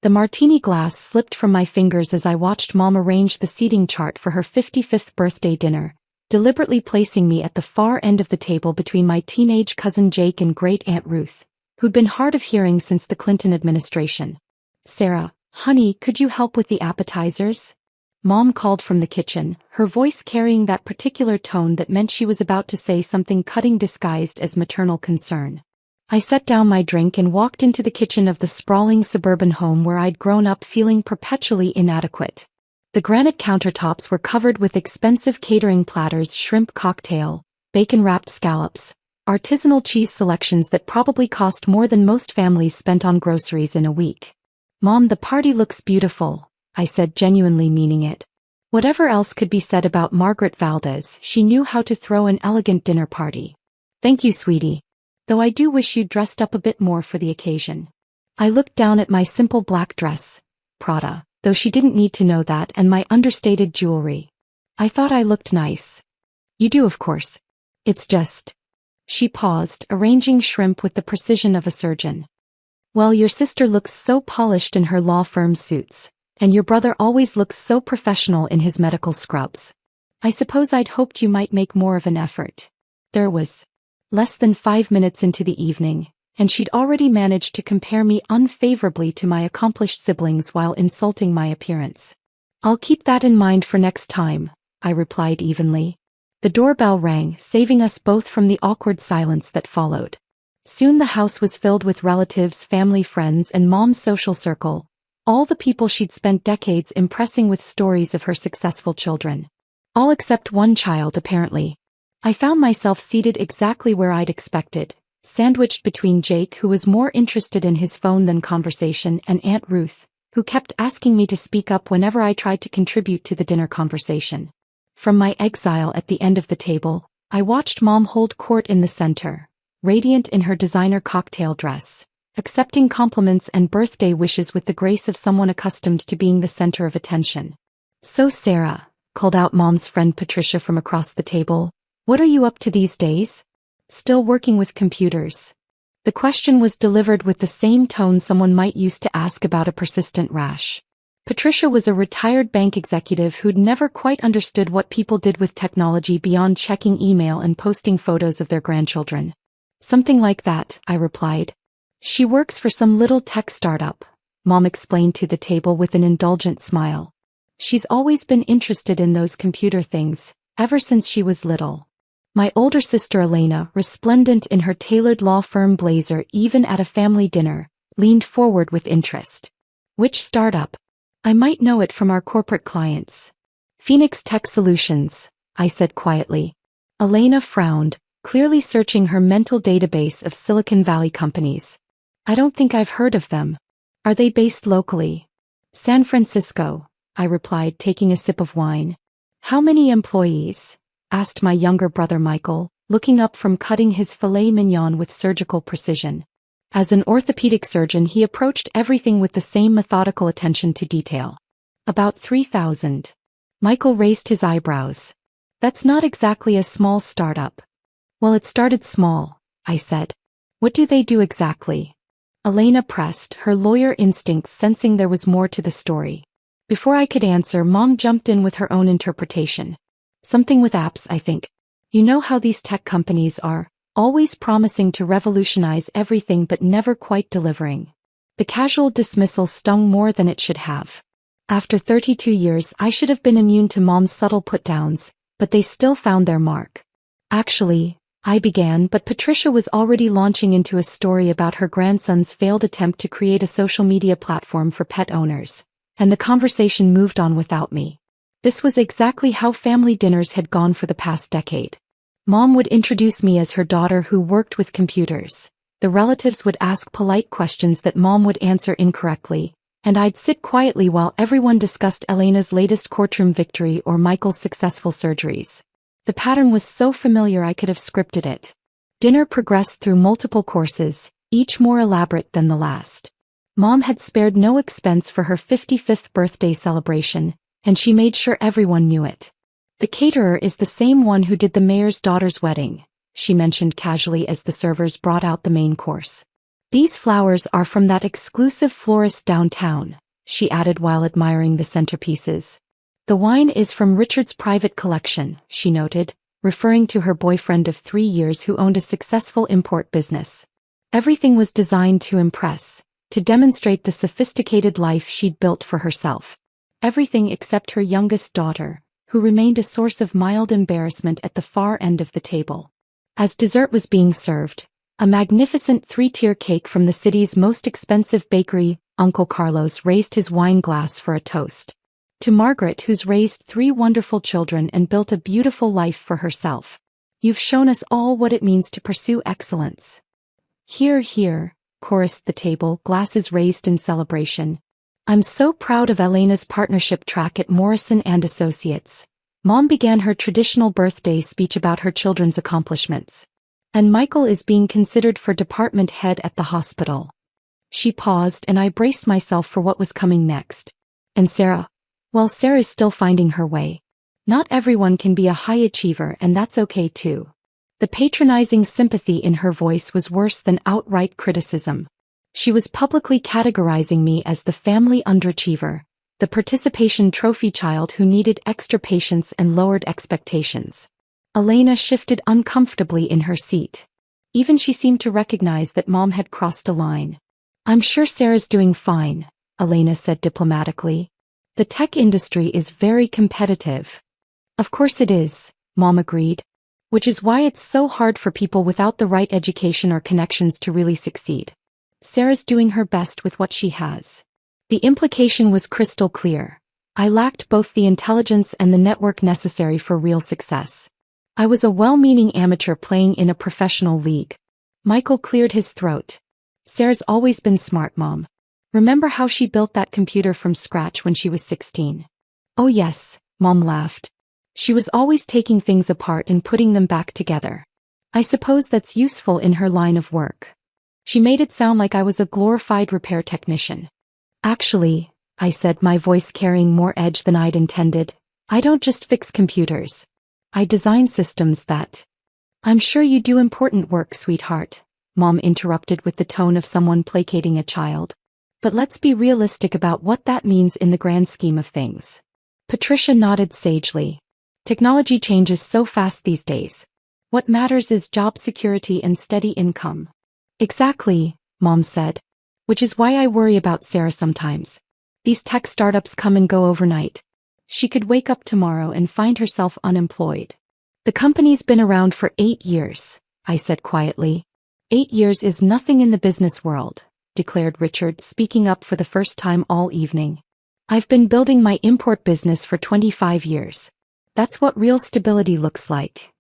The martini glass slipped from my fingers as I watched Mom arrange the seating chart for her 55th birthday dinner, deliberately placing me at the far end of the table between my teenage cousin Jake and great-aunt Ruth, who'd been hard of hearing since the Clinton administration. "Sarah, honey, could you help with the appetizers?" Mom called from the kitchen, her voice carrying that particular tone that meant she was about to say something cutting disguised as maternal concern. I set down my drink and walked into the kitchen of the sprawling suburban home where I'd grown up feeling perpetually inadequate. The granite countertops were covered with expensive catering platters, shrimp cocktail, bacon-wrapped scallops, artisanal cheese selections that probably cost more than most families spent on groceries in a week. "Mom, the party looks beautiful," I said, genuinely meaning it. Whatever else could be said about Margaret Valdez, she knew how to throw an elegant dinner party. "Thank you, sweetie. Though I do wish you'd dressed up a bit more for the occasion." I looked down at my simple black dress, Prada, though she didn't need to know that, and my understated jewelry. "I thought I looked nice." "You do, of course. It's just..." She paused, arranging shrimp with the precision of a surgeon. "Well, your sister looks so polished in her law firm suits, and your brother always looks so professional in his medical scrubs. I suppose I'd hoped you might make more of an effort." There was less than 5 minutes into the evening, and she'd already managed to compare me unfavorably to my accomplished siblings while insulting my appearance. "I'll keep that in mind for next time," I replied evenly. The doorbell rang, saving us both from the awkward silence that followed. Soon the house was filled with relatives, family, friends, and Mom's social circle, all the people she'd spent decades impressing with stories of her successful children. All except one child, apparently. I found myself seated exactly where I'd expected, sandwiched between Jake, who was more interested in his phone than conversation, and Aunt Ruth, who kept asking me to speak up whenever I tried to contribute to the dinner conversation. From my exile at the end of the table, I watched Mom hold court in the center, radiant in her designer cocktail dress, accepting compliments and birthday wishes with the grace of someone accustomed to being the center of attention. "So Sarah," called out Mom's friend Patricia from across the table, "what are you up to these days? Still working with computers?" The question was delivered with the same tone someone might use to ask about a persistent rash. Patricia was a retired bank executive who'd never quite understood what people did with technology beyond checking email and posting photos of their grandchildren. "Something like that," I replied. "She works for some little tech startup," Mom explained to the table with an indulgent smile. "She's always been interested in those computer things, ever since she was little." My older sister Elena, resplendent in her tailored law firm blazer even at a family dinner, leaned forward with interest. "Which startup? I might know it from our corporate clients." "Phoenix Tech Solutions," I said quietly. Elena frowned, clearly searching her mental database of Silicon Valley companies. "I don't think I've heard of them. Are they based locally?" "San Francisco," I replied, taking a sip of wine. "How many employees?" asked my younger brother Michael, looking up from cutting his filet mignon with surgical precision. As an orthopedic surgeon, he approached everything with the same methodical attention to detail. "About 3,000. Michael raised his eyebrows. "That's not exactly a small startup." "Well, it started small," I said. "What do they do exactly?" Elena pressed, her lawyer instincts sensing there was more to the story. Before I could answer, Mom jumped in with her own interpretation. "Something with apps, I think. You know how these tech companies are, always promising to revolutionize everything but never quite delivering." The casual dismissal stung more than it should have. After 32 years, I should have been immune to Mom's subtle put-downs, but they still found their mark. "Actually," I began, but Patricia was already launching into a story about her grandson's failed attempt to create a social media platform for pet owners, and the conversation moved on without me. This was exactly how family dinners had gone for the past decade. Mom would introduce me as her daughter who worked with computers. The relatives would ask polite questions that Mom would answer incorrectly, and I'd sit quietly while everyone discussed Elena's latest courtroom victory or Michael's successful surgeries. The pattern was so familiar I could have scripted it. Dinner progressed through multiple courses, each more elaborate than the last. Mom had spared no expense for her 55th birthday celebration, and she made sure everyone knew it. "The caterer is the same one who did the mayor's daughter's wedding," she mentioned casually as the servers brought out the main course. These flowers are from that exclusive florist downtown, she added while admiring the centerpieces. The wine is from Richard's private collection, she noted, referring to her boyfriend of 3 years who owned a successful import business. Everything was designed to impress, to demonstrate the sophisticated life she'd built for herself. Everything except her youngest daughter, who remained a source of mild embarrassment at the far end of the table. As dessert was being served, a magnificent 3-tier cake from the city's most expensive bakery, Uncle Carlos raised his wine glass for a toast. To Margaret, who's raised 3 wonderful children and built a beautiful life for herself. You've shown us all what it means to pursue excellence. Hear, hear, chorused the table, glasses raised in celebration. I'm so proud of Elena's partnership track at Morrison & Associates. Mom began her traditional birthday speech about her children's accomplishments. And Michael is being considered for department head at the hospital. She paused and I braced myself for what was coming next. And Sarah? Well, Sarah's still finding her way. Not everyone can be a high achiever, and that's okay too. The patronizing sympathy in her voice was worse than outright criticism. She was publicly categorizing me as the family underachiever, the participation trophy child who needed extra patience and lowered expectations. Elena shifted uncomfortably in her seat. Even she seemed to recognize that Mom had crossed a line. I'm sure Sarah's doing fine, Elena said diplomatically. The tech industry is very competitive. Of course it is, Mom agreed. Which is why it's so hard for people without the right education or connections to really succeed. Sarah's doing her best with what she has. The implication was crystal clear. I lacked both the intelligence and the network necessary for real success. I was a well-meaning amateur playing in a professional league. Michael cleared his throat. Sarah's always been smart, Mom. Remember how she built that computer from scratch when she was 16? Oh yes, Mom laughed. She was always taking things apart and putting them back together. I suppose that's useful in her line of work. She made it sound like I was a glorified repair technician. Actually, I said, my voice carrying more edge than I'd intended, I don't just fix computers. I design systems that... I'm sure you do important work, sweetheart, Mom interrupted with the tone of someone placating a child. But let's be realistic about what that means in the grand scheme of things. Patricia nodded sagely. Technology changes so fast these days. What matters is job security and steady income. Exactly, Mom said. Which is why I worry about Sarah sometimes. These tech startups come and go overnight. She could wake up tomorrow and find herself unemployed. The company's been around for 8 years, I said quietly. 8 years is nothing in the business world, declared Richard, speaking up for the first time all evening. I've been building my import business for 25 years. That's what real stability looks like.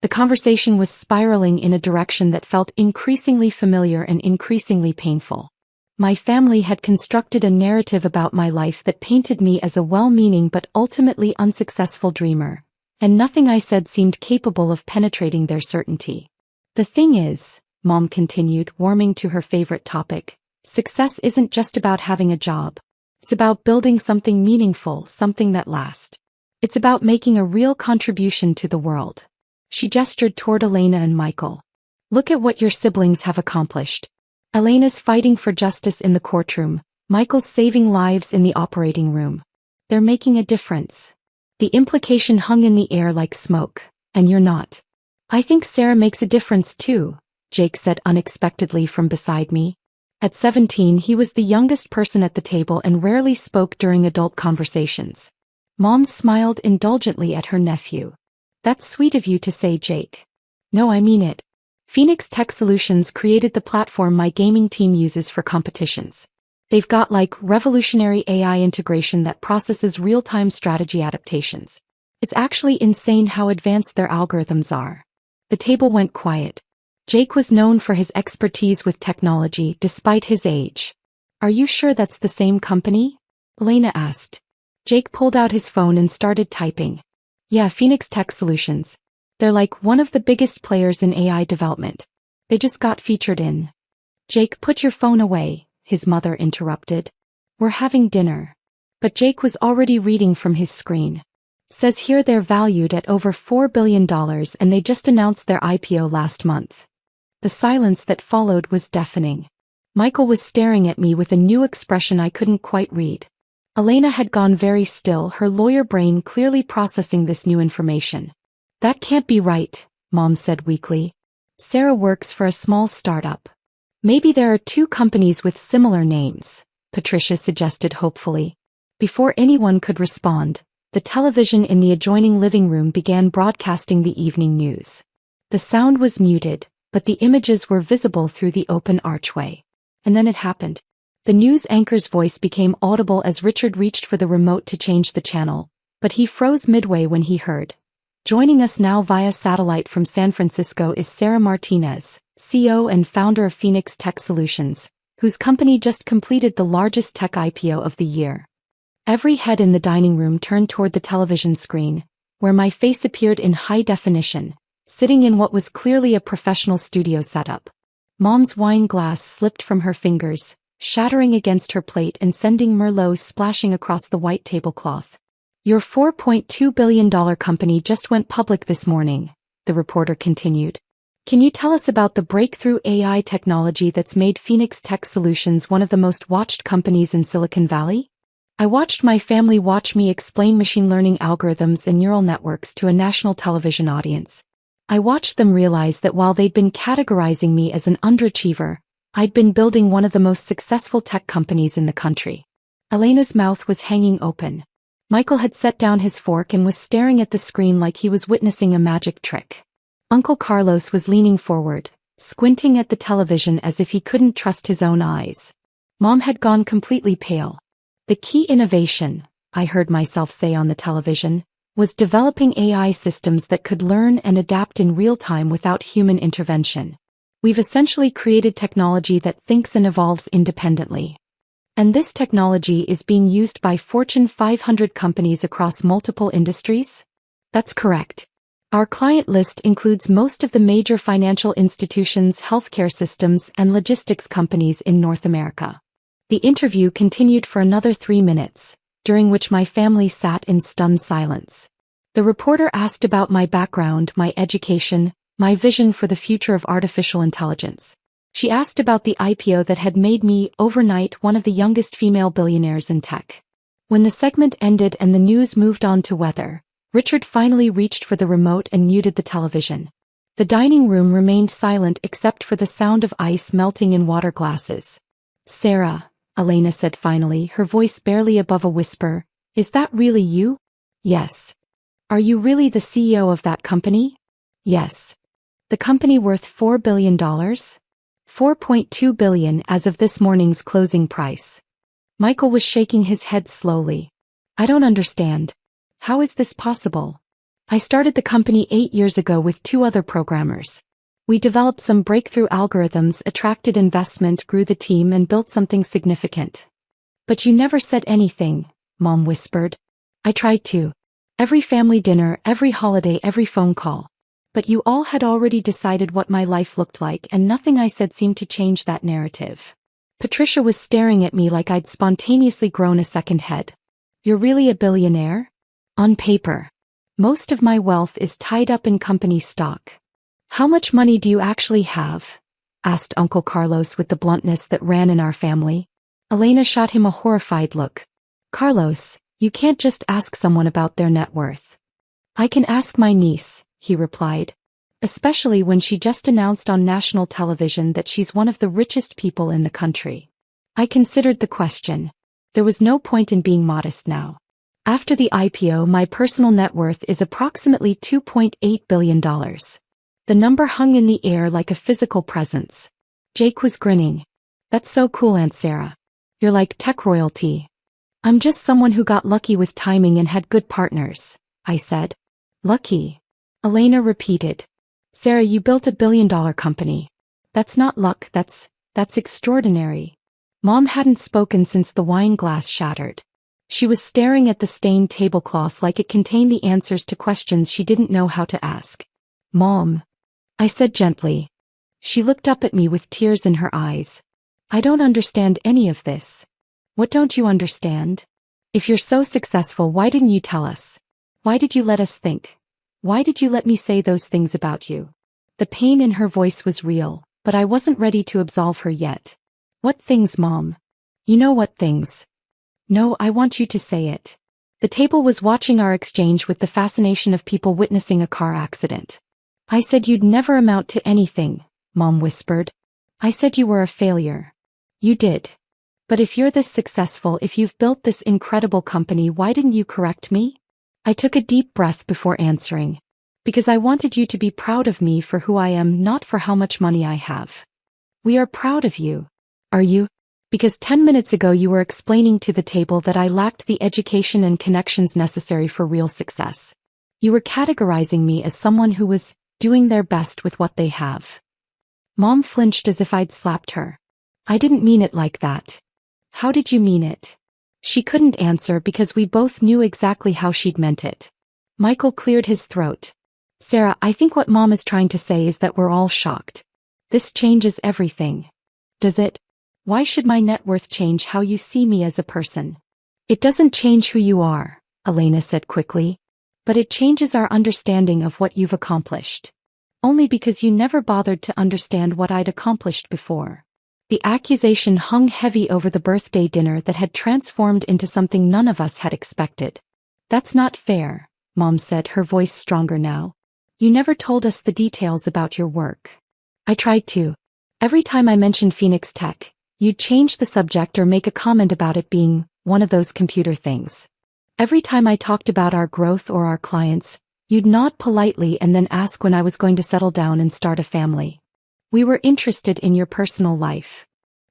The conversation was spiraling in a direction that felt increasingly familiar and increasingly painful. My family had constructed a narrative about my life that painted me as a well-meaning but ultimately unsuccessful dreamer, and nothing I said seemed capable of penetrating their certainty. The thing is, Mom continued, warming to her favorite topic, success isn't just about having a job. It's about building something meaningful, something that lasts. It's about making a real contribution to the world. She gestured toward Elena and Michael. Look at what your siblings have accomplished. Elena's fighting for justice in the courtroom, Michael's saving lives in the operating room. They're making a difference. The implication hung in the air like smoke, and you're not. I think Sarah makes a difference too, Jake said unexpectedly from beside me. At 17 he was the youngest person at the table and rarely spoke during adult conversations. Mom smiled indulgently at her nephew. That's sweet of you to say, Jake. No, I mean it. Phoenix Tech Solutions created the platform my gaming team uses for competitions. They've got like revolutionary AI integration that processes real-time strategy adaptations. It's actually insane how advanced their algorithms are. The table went quiet. Jake was known for his expertise with technology despite his age. Are you sure that's the same company? Elena asked. Jake pulled out his phone and started typing. Yeah, Phoenix Tech Solutions. They're like one of the biggest players in AI development. They just got featured in. Jake, put your phone away, his mother interrupted. We're having dinner. But Jake was already reading from his screen. Says here they're valued at over $4 billion and they just announced their IPO last month. The silence that followed was deafening. Michael was staring at me with a new expression I couldn't quite read. Elena had gone very still, her lawyer brain clearly processing this new information. That can't be right, Mom said weakly. Sarah works for a small startup. Maybe there are two companies with similar names, Patricia suggested hopefully. Before anyone could respond, the television in the adjoining living room began broadcasting the evening news. The sound was muted, but the images were visible through the open archway. And then it happened. The news anchor's voice became audible as Richard reached for the remote to change the channel, but he froze midway when he heard. Joining us now via satellite from San Francisco is Sarah Martinez, CEO and founder of Phoenix Tech Solutions, whose company just completed the largest tech IPO of the year. Every head in the dining room turned toward the television screen, where my face appeared in high definition, sitting in what was clearly a professional studio setup. Mom's wine glass slipped from her fingers, shattering against her plate and sending Merlot splashing across the white tablecloth. Your $4.2 billion company just went public this morning, the reporter continued. Can you tell us about the breakthrough AI technology that's made Phoenix Tech Solutions one of the most watched companies in Silicon Valley? I watched my family watch me explain machine learning algorithms and neural networks to a national television audience. I watched them realize that while they'd been categorizing me as an underachiever, I'd been building one of the most successful tech companies in the country. Elena's mouth was hanging open. Michael had set down his fork and was staring at the screen like he was witnessing a magic trick. Uncle Carlos was leaning forward, squinting at the television as if he couldn't trust his own eyes. Mom had gone completely pale. The key innovation, I heard myself say on the television, was developing AI systems that could learn and adapt in real time without human intervention. We've essentially created technology that thinks and evolves independently. And this technology is being used by Fortune 500 companies across multiple industries? That's correct. Our client list includes most of the major financial institutions, healthcare systems, and logistics companies in North America. The interview continued for another 3 minutes, during which my family sat in stunned silence. The reporter asked about my background, my education, my vision for the future of artificial intelligence. She asked about the IPO that had made me, overnight, one of the youngest female billionaires in tech. When the segment ended and the news moved on to weather, Richard finally reached for the remote and muted the television. The dining room remained silent except for the sound of ice melting in water glasses. Sarah, Elena said finally, her voice barely above a whisper, is that really you? Yes. Are you really the CEO of that company? Yes. The company worth $4 billion? $4.2 billion as of this morning's closing price. Michael was shaking his head slowly. I don't understand. How is this possible? I started the company 8 years ago with 2 other programmers. We developed some breakthrough algorithms, attracted investment, grew the team, and built something significant. But you never said anything, Mom whispered. I tried to. Every family dinner, every holiday, every phone call. But you all had already decided what my life looked like, and nothing I said seemed to change that narrative. Patricia was staring at me like I'd spontaneously grown a second head. You're really a billionaire? On paper. Most of my wealth is tied up in company stock. How much money do you actually have? Asked Uncle Carlos with the bluntness that ran in our family. Elena shot him a horrified look. Carlos, you can't just ask someone about their net worth. I can ask my niece, he replied. Especially when she just announced on national television that she's one of the richest people in the country. I considered the question. There was no point in being modest now. After the IPO, my personal net worth is approximately $2.8 billion. The number hung in the air like a physical presence. Jake was grinning. That's so cool, Aunt Sarah. You're like tech royalty. I'm just someone who got lucky with timing and had good partners, I said. Lucky? Elena repeated. Sarah, you built a billion-dollar company. That's not luck, that's extraordinary. Mom hadn't spoken since the wine glass shattered. She was staring at the stained tablecloth like it contained the answers to questions she didn't know how to ask. Mom, I said gently. She looked up at me with tears in her eyes. I don't understand any of this. What don't you understand? If you're so successful, why didn't you tell us? Why did you let us think? Why did you let me say those things about you? The pain in her voice was real, but I wasn't ready to absolve her yet. What things, Mom? You know what things. No, I want you to say it. The table was watching our exchange with the fascination of people witnessing a car accident. I said you'd never amount to anything, Mom whispered. I said you were a failure. You did. But if you're this successful, if you've built this incredible company, why didn't you correct me? I took a deep breath before answering. Because I wanted you to be proud of me for who I am, not for how much money I have. We are proud of you. Are you? Because 10 minutes ago you were explaining to the table that I lacked the education and connections necessary for real success. You were categorizing me as someone who was doing their best with what they have. Mom flinched as if I'd slapped her. I didn't mean it like that. How did you mean it? She couldn't answer because we both knew exactly how she'd meant it. Michael cleared his throat. Sarah, I think what Mom is trying to say is that we're all shocked. This changes everything. Does it? Why should my net worth change how you see me as a person? It doesn't change who you are, Elena said quickly. But it changes our understanding of what you've accomplished. Only because you never bothered to understand what I'd accomplished before. The accusation hung heavy over the birthday dinner that had transformed into something none of us had expected. That's not fair, Mom said, her voice stronger now. You never told us the details about your work. I tried to. Every time I mentioned Phoenix Tech, you'd change the subject or make a comment about it being one of those computer things. Every time I talked about our growth or our clients, you'd nod politely and then ask when I was going to settle down and start a family. We were interested in your personal life.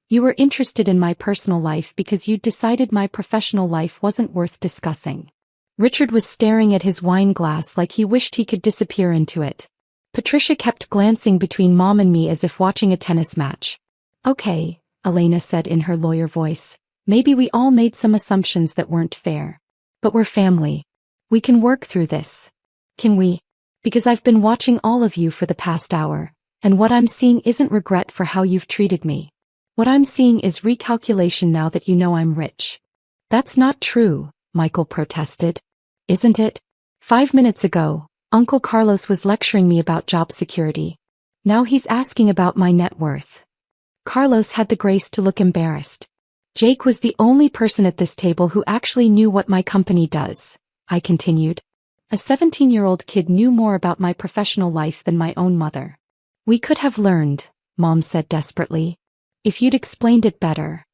You were interested in my personal life because you'd decided my professional life wasn't worth discussing. Richard was staring at his wine glass like he wished he could disappear into it. Patricia kept glancing between Mom and me as if watching a tennis match. Okay, Elena said in her lawyer voice. Maybe we all made some assumptions that weren't fair. But we're family. We can work through this. Can we? Because I've been watching all of you for the past hour, and what I'm seeing isn't regret for how you've treated me. What I'm seeing is recalculation now that you know I'm rich. That's not true, Michael protested. Isn't it? 5 minutes ago, Uncle Carlos was lecturing me about job security. Now he's asking about my net worth. Carlos had the grace to look embarrassed. Jake was the only person at this table who actually knew what my company does, I continued. A 17-year-old kid knew more about my professional life than my own mother. We could have learned, Mom said desperately. If you'd explained it better.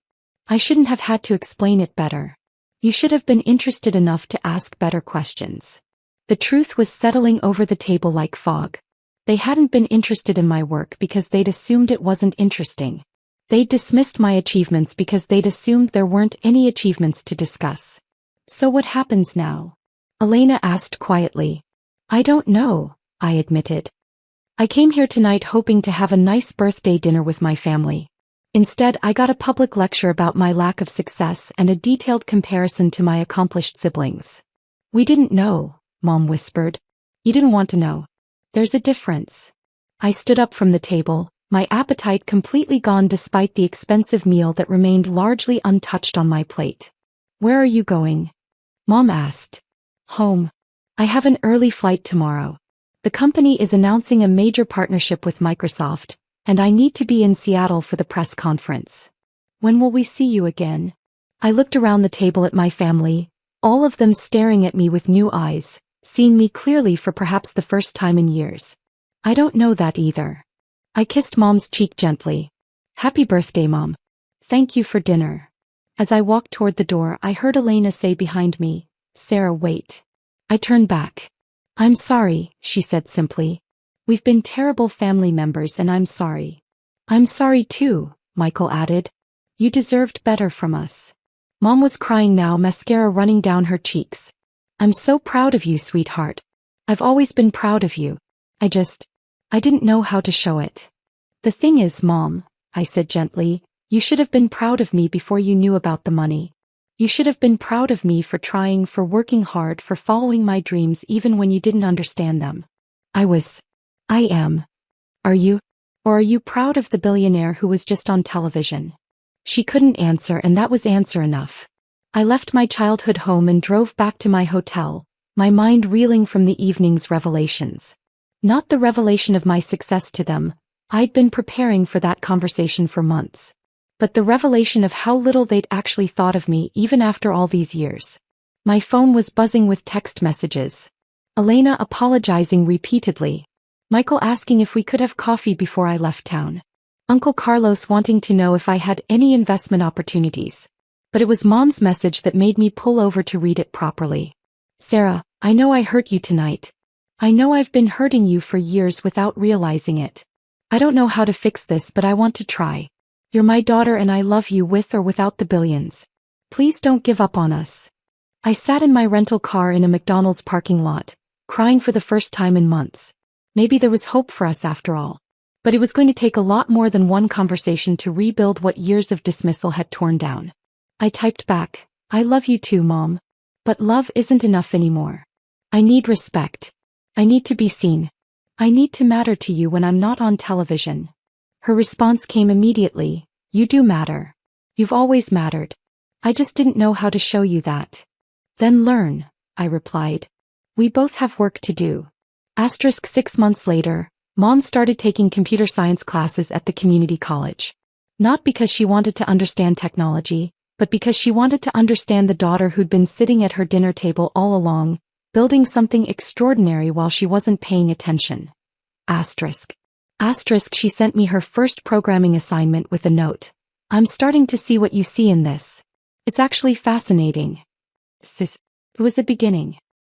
I shouldn't have had to explain it better. You should have been interested enough to ask better questions. The truth was settling over the table like fog. They hadn't been interested in my work because they'd assumed it wasn't interesting. They'd dismissed my achievements because they'd assumed there weren't any achievements to discuss. So what happens now? Elena asked quietly. I don't know, I admitted. I came here tonight hoping to have a nice birthday dinner with my family. Instead, I got a public lecture about my lack of success and a detailed comparison to my accomplished siblings. We didn't know, Mom whispered. You didn't want to know. There's a difference. I stood up from the table, my appetite completely gone despite the expensive meal that remained largely untouched on my plate. Where are you going? Mom asked. Home. I have an early flight tomorrow. The company is announcing a major partnership with Microsoft, and I need to be in Seattle for the press conference. When will we see you again? I looked around the table at my family, all of them staring at me with new eyes, seeing me clearly for perhaps the first time in years. I don't know that either. I kissed Mom's cheek gently. Happy birthday, Mom. Thank you for dinner. As I walked toward the door, I heard Elena say behind me, Sarah, wait. I turned back. I'm sorry, she said simply. We've been terrible family members and I'm sorry. I'm sorry too, Michael added. You deserved better from us. Mom was crying now, mascara running down her cheeks. I'm so proud of you, sweetheart. I've always been proud of you. I didn't know how to show it. The thing is, Mom, I said gently, you should have been proud of me before you knew about the money. You should have been proud of me for trying, for working hard, for following my dreams even when you didn't understand them. I am. Are you? Or are you proud of the billionaire who was just on television? She couldn't answer, and that was answer enough. I left my childhood home and drove back to my hotel, my mind reeling from the evening's revelations. Not the revelation of my success to them. I'd been preparing for that conversation for months. but the revelation of how little they'd actually thought of me even after all these years. My phone was buzzing with text messages. Elena apologizing repeatedly. Michael asking if we could have coffee before I left town. Uncle Carlos wanting to know if I had any investment opportunities. But it was Mom's message that made me pull over to read it properly. Sarah, I know I hurt you tonight. I know I've been hurting you for years without realizing it. I don't know how to fix this, but I want to try. You're my daughter and I love you with or without the billions. Please don't give up on us. I sat in my rental car in a McDonald's parking lot, crying for the first time in months. Maybe there was hope for us after all. But it was going to take a lot more than one conversation to rebuild what years of dismissal had torn down. I typed back, I love you too, Mom. But love isn't enough anymore. I need respect. I need to be seen. I need to matter to you when I'm not on television. Her response came immediately, you do matter. You've always mattered. I just didn't know how to show you that. Then learn, I replied. We both have work to do. 6 months later, Mom started taking computer science classes at the community college. Not because she wanted to understand technology, but because she wanted to understand the daughter who'd been sitting at her dinner table all along, building something extraordinary while she wasn't paying attention. She sent me her first programming assignment with a note. I'm starting to see what you see in this. It's actually fascinating. It was the beginning.